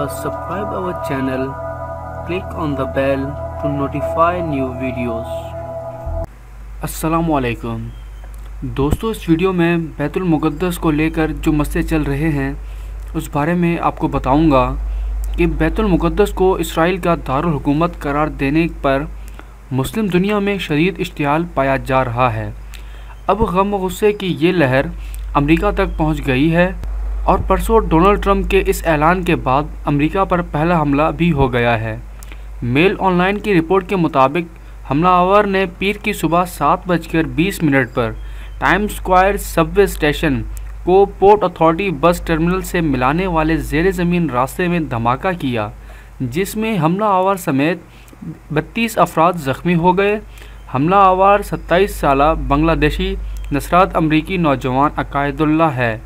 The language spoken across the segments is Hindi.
subscribe our channel, click on the bell to notify new videos. अस्सलामुअलैकुम दोस्तों, इस वीडियो में बैतुल मुक़द्दस को लेकर जो मसले चल रहे हैं उस बारे में आपको बताऊंगा कि बैतुल मुक़द्दस को इसराइल का दारुल हुकूमत करार देने पर मुस्लिम दुनिया में शदीद इश्तियाल पाया जा रहा है। अब गम गुस्से की ये लहर अमेरिका तक पहुंच गई है और परसों डोनाल्ड ट्रंप के इस ऐलान के बाद अमेरिका पर पहला हमला भी हो गया है। मेल ऑनलाइन की रिपोर्ट के मुताबिक हमलावर ने पीर की सुबह 7:20 पर टाइम्स स्क्वायर सबवे स्टेशन को पोर्ट अथॉरिटी बस टर्मिनल से मिलाने वाले ज़ेर ज़मीन रास्ते में धमाका किया, जिसमें हमलावर समेत 32 अफराद ज़ख्मी हो गए। हमलावर 27 साला बांग्लादेशी नसरात अमरीकी नौजवान अकायदुल्लाह है,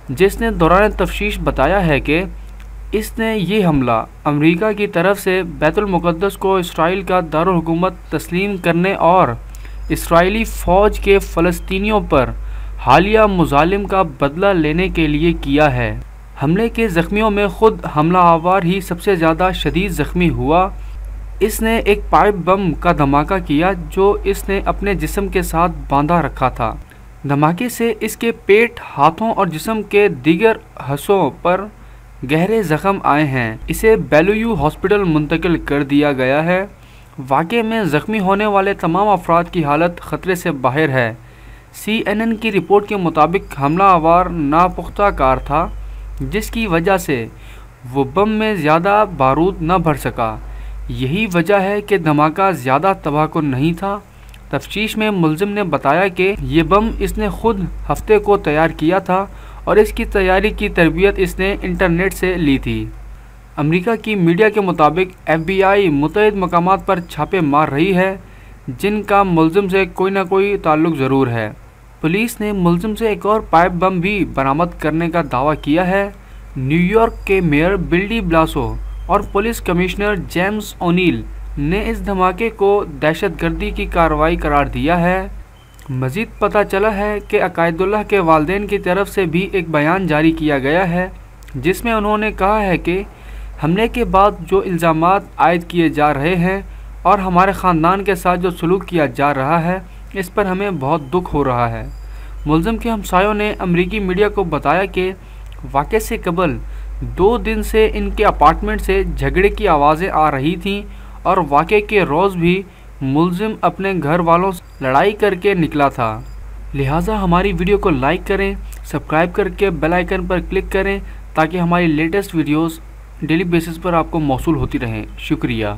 जिसने दौरान तफ्तीश बताया है कि इसने ये हमला अमेरिका की तरफ से बैतुल मुक़द्दस को इसराइल का दारुल हुकूमत तस्लीम करने और इसराइली फ़ौज के फ़लस्तीनियों पर हालिया मुज़ालिम का बदला लेने के लिए किया है। हमले के ज़ख्मियों में ख़ुद हमलावर ही सबसे ज़्यादा शदीद ज़ख्मी हुआ। इसने एक पाइप बम का धमाका किया जो इसने अपने जिस्म के साथ बांधा रखा था। धमाके से इसके पेट, हाथों और जिस्म के दीगर हिस्सों पर गहरे ज़ख्म आए हैं। इसे बेलूयू हॉस्पिटल मुंतकिल कर दिया गया है। वाक़े में ज़ख्मी होने वाले तमाम अफराद की हालत ख़तरे से बाहर है। CNN की रिपोर्ट के मुताबिक हमलावर नापुख्ता कार था, जिसकी वजह से वो बम में ज़्यादा बारूद न भर सका। यही वजह है कि धमाका ज़्यादा तबाहकुन नहीं था। तफ्तीश में मुलजिम ने बताया कि ये बम इसने खुद हफ्ते को तैयार किया था और इसकी तैयारी की तरबियत इसने इंटरनेट से ली थी। अमेरिका की मीडिया के मुताबिक FBI मुतअद्दिद मकामात पर छापे मार रही है, जिनका मुलजिम से कोई ना कोई ताल्लुक़ ज़रूर है। पुलिस ने मुलजिम से एक और पाइप बम भी बरामद करने का दावा किया है। न्यूयॉर्क के मेयर बिल डी ब्लासो और पुलिस कमिश्नर जेम्स ओनील ने इस धमाके को दहशतगर्दी की कार्रवाई करार दिया है। मज़ीद पता चला है कि अकायदुल्लाह के वालिदैन की तरफ से भी एक बयान जारी किया गया है, जिसमें उन्होंने कहा है कि हमले के बाद जो इल्ज़ामात आयद किए जा रहे हैं और हमारे ख़ानदान के साथ जो सलूक किया जा रहा है, इस पर हमें बहुत दुख हो रहा है। मुलज़िम के हमसायों ने अमरीकी मीडिया को बताया कि वाक़े से कबल 2 दिन से इनके अपार्टमेंट से झगड़े की आवाज़ें आ रही थीं और वाक़े के रोज़ भी मुलज़िम अपने घर वालों से लड़ाई करके निकला था। लिहाजा हमारी वीडियो को लाइक करें, सब्सक्राइब करके बेल आइकन पर क्लिक करें ताकि हमारी लेटेस्ट वीडियोस डेली बेसिस पर आपको मौसूल होती रहें। शुक्रिया।